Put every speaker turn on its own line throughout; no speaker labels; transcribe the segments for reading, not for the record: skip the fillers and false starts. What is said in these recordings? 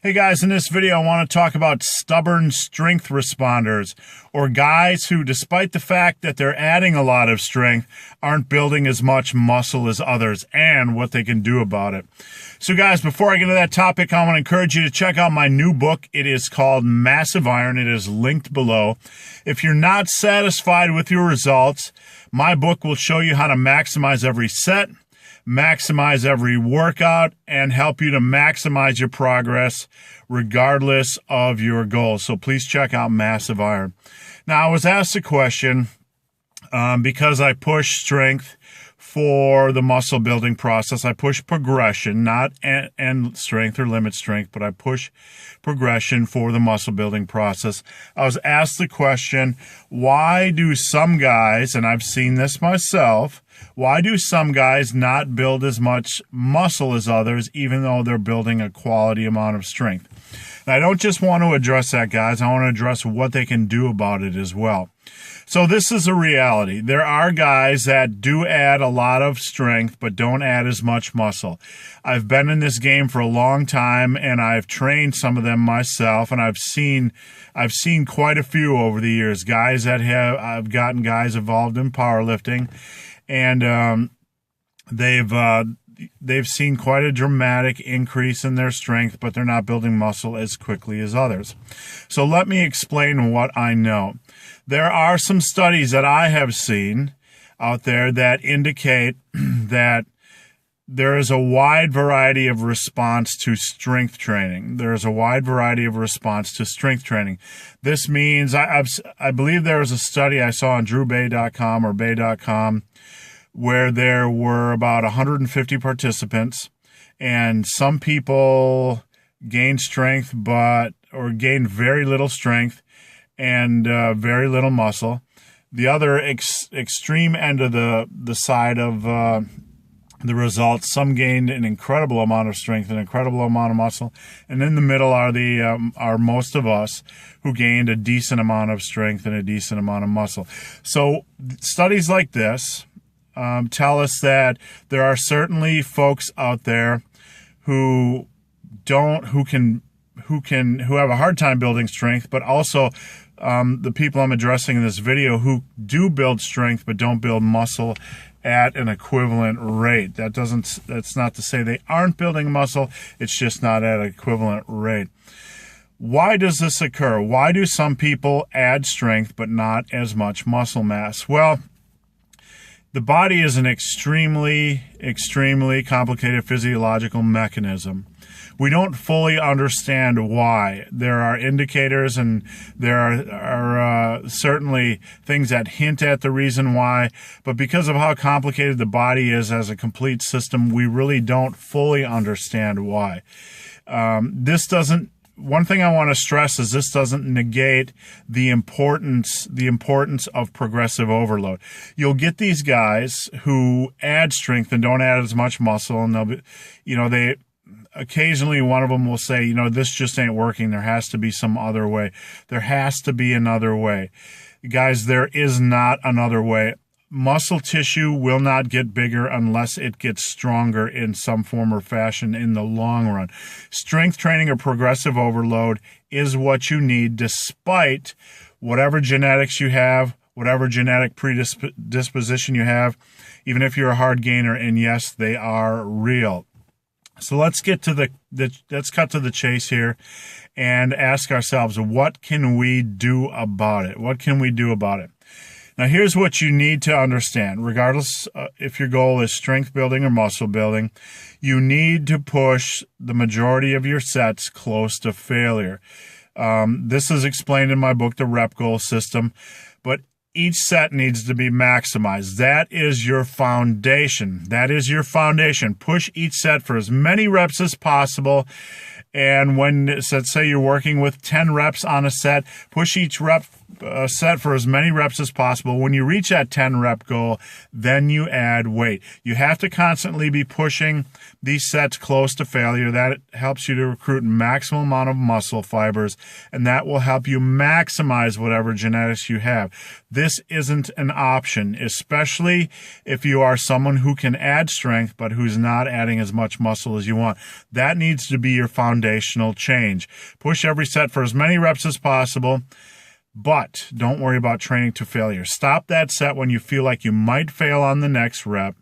Hey guys, in this video I want to talk about stubborn strength responders, or guys who, despite the fact that they're adding a lot of strength, aren't building as much muscle as others, and what they can do about it. So guys, before I get into that topic, I want to encourage you to check out my new book. It is called Massive Iron. It is linked below. If you're not satisfied with your results, my book will show you how to maximize every set, maximize every workout, and help you to maximize your progress regardless of your goals. So please check out Massive Iron. Now, I was asked a question because I push strength for the muscle building process. I push progression, not end strength or limit strength, but I push progression for the muscle building process. I was asked the question, why do some guys, and I've seen this myself, why do some guys not build as much muscle as others, even though they're building a quality amount of strength? And I don't just want to address that, guys. I want to address what they can do about it as well. So this is a reality. There are guys that do add a lot of strength, but don't add as much muscle. I've been in this game for a long time, and I've trained some of them myself, and I've seen quite a few over the years. Guys that I've gotten guys involved in powerlifting, and they've seen quite a dramatic increase in their strength, but they're not building muscle as quickly as others. So let me explain what I know. There are some studies that I have seen out there that indicate that there is a wide variety of response to strength training. There is a wide variety of response to strength training. This means, I believe there was a study I saw on drewbay.com or bay.com where there were about 150 participants, and some people gained strength or gained very little strength and very little muscle. The other extreme end of the side of the results, some gained an incredible amount of strength, an incredible amount of muscle, and in the middle are most of us who gained a decent amount of strength and a decent amount of muscle. So studies like this tell us that there are certainly folks out there who have a hard time building strength, but also the people I'm addressing in this video who do build strength but don't build muscle at an equivalent rate. That's not to say they aren't building muscle, it's just not at an equivalent rate. Why does this occur? Why do some people add strength but not as much muscle mass? Well, the body is an extremely, extremely complicated physiological mechanism. We don't fully understand why. There are indicators and there are certainly things that hint at the reason why, but because of how complicated the body is as a complete system, we really don't fully understand why. One thing I want to stress is this doesn't negate the importance of progressive overload. You'll get these guys who add strength and don't add as much muscle, and they occasionally one of them will say, this just ain't working. There has to be some other way. There has to be another way. Guys, there is not another way. Muscle tissue will not get bigger unless it gets stronger in some form or fashion in the long run. Strength training or progressive overload is what you need despite whatever genetics you have, whatever genetic predisposition you have, even if you're a hard gainer, and yes, they are real. So let's get to let's cut to the chase here and ask ourselves, what can we do about it? What can we do about it? Now, here's what you need to understand. Regardless if your goal is strength building or muscle building, you need to push the majority of your sets close to failure. This is explained in my book, The Rep Goal System, but each set needs to be maximized. That is your foundation. That is your foundation. Push each set for as many reps as possible. And when, let's say you're working with 10 reps on a set, push each rep set for as many reps as possible. When you reach that 10 rep goal, then you add weight. You have to constantly be pushing these sets close to failure. That helps you to recruit maximum amount of muscle fibers, and that will help you maximize whatever genetics you have. This isn't an option, especially if you are someone who can add strength but who's not adding as much muscle as you want. That needs to be your foundational change. Push every set for as many reps as possible, but don't worry about training to failure. Stop that set when you feel like you might fail on the next rep,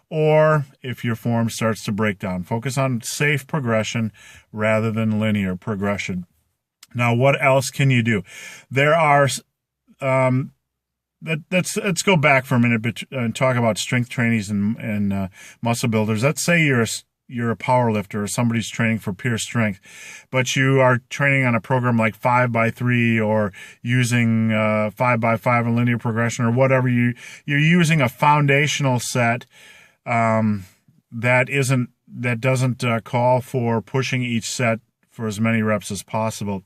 or if your form starts to break down. Focus on safe progression rather than linear progression. Now, what else can you do? There are, let's go back for a minute and talk about strength trainees and muscle builders. Let's say you're a power lifter or somebody's training for pure strength, but you are training on a program like 5x3 or using 5x5 and linear progression or whatever. You're using a foundational set that doesn't call for pushing each set for as many reps as possible.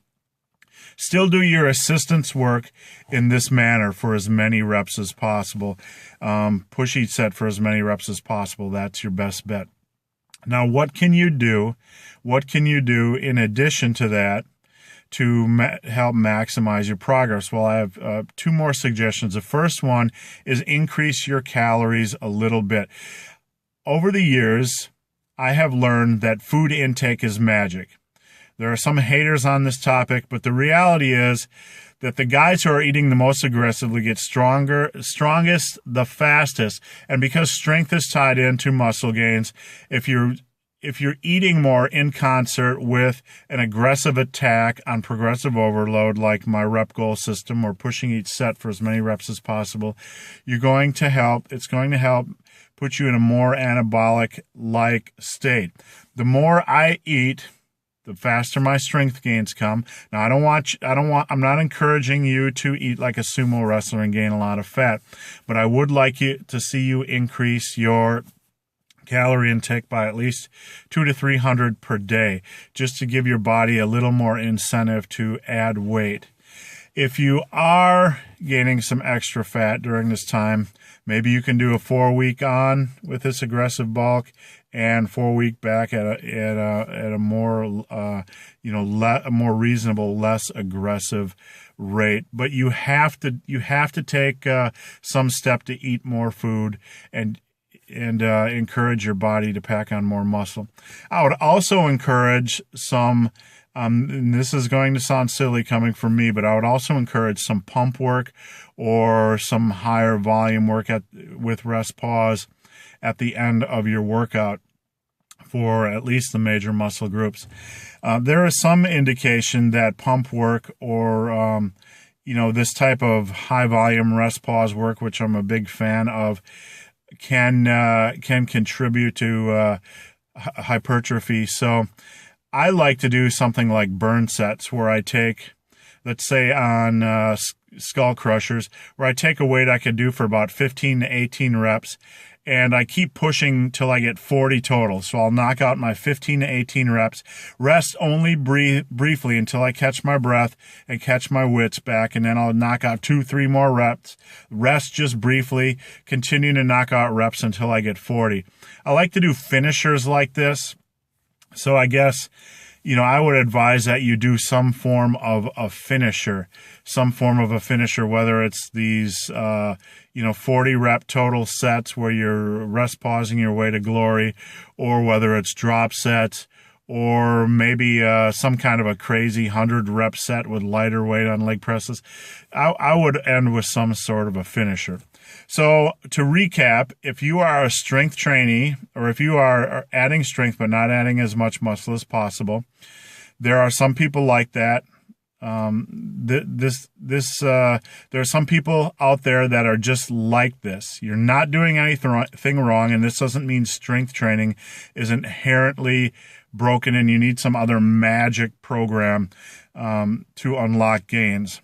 Still do your assistance work in this manner for as many reps as possible. Push each set for as many reps as possible. That's your best bet. Now, what can you do? What can you do in addition to that to help maximize your progress? Well, I have two more suggestions. The first one is increase your calories a little bit. Over the years, I have learned that food intake is magic. There are some haters on this topic, but the reality is that the guys who are eating the most aggressively get strongest the fastest. And because strength is tied into muscle gains, if you're eating more in concert with an aggressive attack on progressive overload, like my rep goal system or pushing each set for as many reps as possible, it's going to help put you in a more anabolic-like state. The more I eat, the faster my strength gains come. Now, I'm not encouraging you to eat like a sumo wrestler and gain a lot of fat, but I would like to see you increase your calorie intake by at least 200 to 300 per day, just to give your body a little more incentive to add weight. If you are gaining some extra fat during this time, maybe you can do a 4-week on with this aggressive bulk and 4-week back at a more a more reasonable, less aggressive rate. But you have to take some step to eat more food and encourage your body to pack on more muscle. I would also encourage some. And this is going to sound silly coming from me, but I would also encourage some pump work or some higher volume work with rest pause at the end of your workout for at least the major muscle groups. There is some indication that pump work or this type of high volume rest pause work, which I'm a big fan of, can contribute to hypertrophy. So I like to do something like burn sets where I take, let's say on skull crushers, where I take a weight I could do for about 15 to 18 reps, and I keep pushing till I get 40 total. So I'll knock out my 15 to 18 reps, rest only briefly until I catch my breath and catch my wits back, and then I'll knock out 2-3 more reps, rest just briefly, continue to knock out reps until I get 40. I like to do finishers like this. So I guess, I would advise that you do some form of a finisher, whether it's these, 40 rep total sets where you're rest pausing your way to glory, or whether it's drop sets, or maybe some kind of a crazy 100 rep set with lighter weight on leg presses. I would end with some sort of a finisher. So to recap, if you are a strength trainee, or if you are adding strength but not adding as much muscle as possible, there are some people like that. There are some people out there that are just like this. You're not doing anything wrong, and this doesn't mean strength training is inherently broken and you need some other magic program to unlock gains.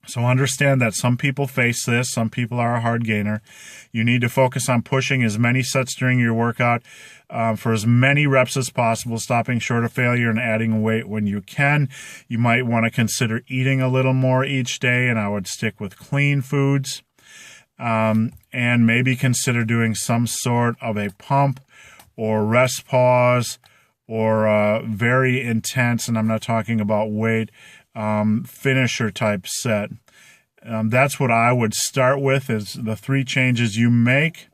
So understand that some people face this. Some people are a hard gainer. You need to focus on pushing as many sets during your workout for as many reps as possible, stopping short of failure and adding weight when you can. You might want to consider eating a little more each day, and I would stick with clean foods. And maybe consider doing some sort of a pump or rest pause or very intense, and I'm not talking about weight, finisher type set. That's what I would start with, is the 3 changes you make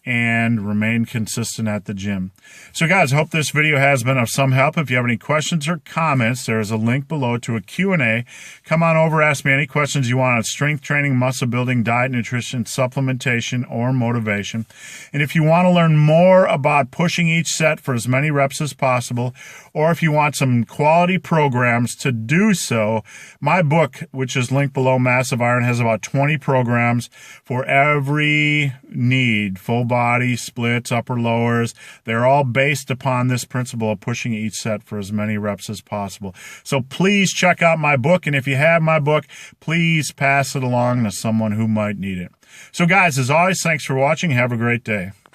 and remain consistent at the gym. So guys, I hope this video has been of some help. If you have any questions or comments, there is a link below to a Q&A. Come on over, ask me any questions you want on strength training, muscle building, diet, nutrition, supplementation, or motivation. And if you want to learn more about pushing each set for as many reps as possible, or if you want some quality programs to do so, my book, which is linked below, Massive Iron, has about 20 programs for every need: full body, splits, upper lowers. They're all based upon this principle of pushing each set for as many reps as possible. So please check out my book, and if you have my book, please pass it along to someone who might need it. So guys, as always, thanks for watching. Have a great day.